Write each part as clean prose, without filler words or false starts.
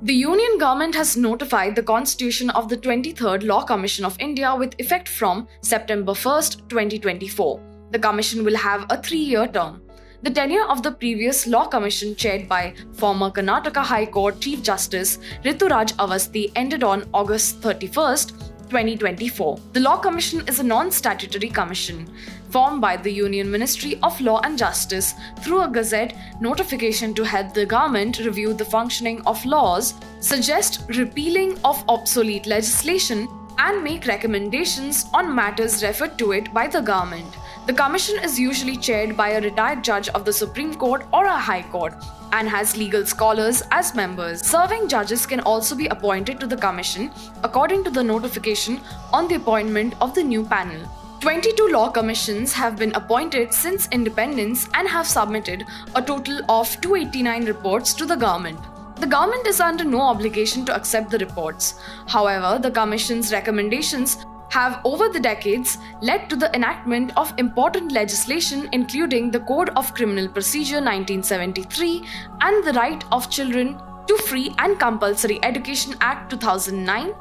The Union Government has notified the constitution of the 23rd Law Commission of India with effect from September 1st, 2024. The commission will have a 3-year term. The tenure of the previous Law Commission, chaired by former Karnataka High Court Chief Justice Rituraj Avasthi, ended on August 31st, 2024. The Law Commission is a non-statutory commission formed by the Union Ministry of Law and Justice through a Gazette notification to help the government review the functioning of laws, suggest repealing of obsolete legislation, and make recommendations on matters referred to it by the government. The commission is usually chaired by a retired judge of the Supreme Court or a High Court and has legal scholars as members. Serving judges can also be appointed to the commission according to the notification on the appointment of the new panel. 22 law commissions have been appointed since independence and have submitted a total of 289 reports to the government. The government is under no obligation to accept the reports. However, the Commission's recommendations have over the decades led to the enactment of important legislation including the Code of Criminal Procedure 1973 and the Right of Children to Free and Compulsory Education Act 2009.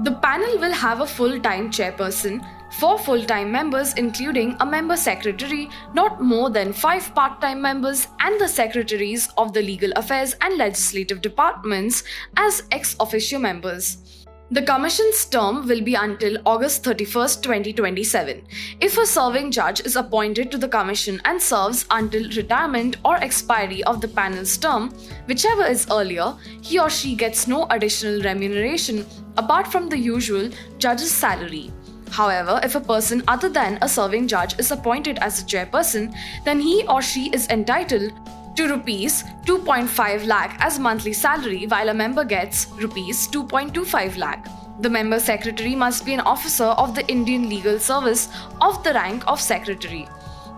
The panel will have a full-time chairperson, 4 full-time members including a member secretary, not more than 5 part-time members, and the secretaries of the legal affairs and legislative departments as ex officio members. The Commission's term will be until August 31st, 2027. If a serving judge is appointed to the Commission and serves until retirement or expiry of the panel's term, whichever is earlier, he or she gets no additional remuneration apart from the usual judge's salary. However, if a person other than a serving judge is appointed as a chairperson, then he or she is entitled to Rs 2.5 lakh as monthly salary, while a member gets Rs 2.25 lakh. The member secretary must be an officer of the Indian Legal Service of the rank of secretary.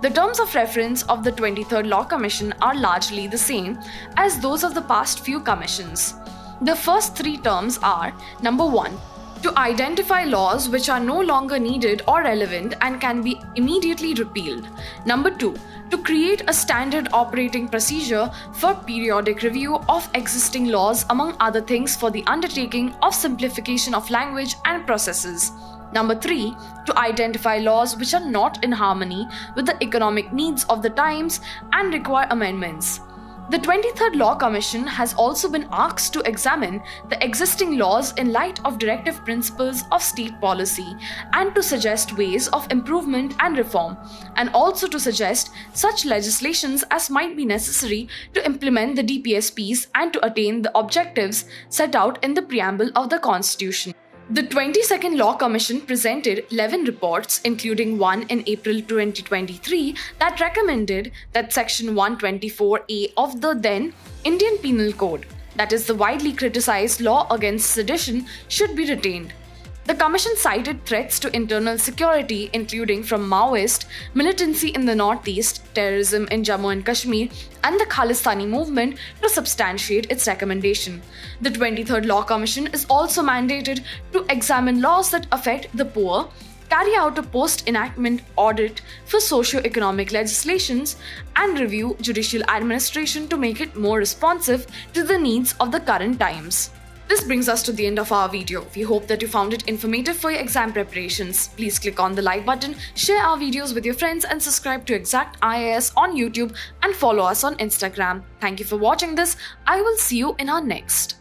The terms of reference of the 23rd Law Commission are largely the same as those of the past few commissions. The first 3 terms are: Number 1. To identify laws which are no longer needed or relevant and can be immediately repealed. Number 2. To create a standard operating procedure for periodic review of existing laws, among other things for the undertaking of simplification of language and processes. Number 3. To identify laws which are not in harmony with the economic needs of the times and require amendments. The 23rd Law Commission has also been asked to examine the existing laws in light of directive principles of state policy and to suggest ways of improvement and reform, and also to suggest such legislations as might be necessary to implement the DPSPs and to attain the objectives set out in the preamble of the Constitution. The 22nd Law Commission presented 11 reports, including one in April 2023 that recommended that Section 124A of the then Indian Penal Code, that is the widely criticized law against sedition, should be retained. The Commission cited threats to internal security, including from Maoist militancy in the northeast, terrorism in Jammu and Kashmir, and the Khalistani movement to substantiate its recommendation. The 23rd Law Commission is also mandated to examine laws that affect the poor, carry out a post-enactment audit for socio-economic legislations, and review judicial administration to make it more responsive to the needs of the current times. This brings us to the end of our video. We hope that you found it informative for your exam preparations. Please click on the like button, share our videos with your friends, and subscribe to Exact IAS on YouTube and follow us on Instagram. Thank you for watching this. I will see you in our next.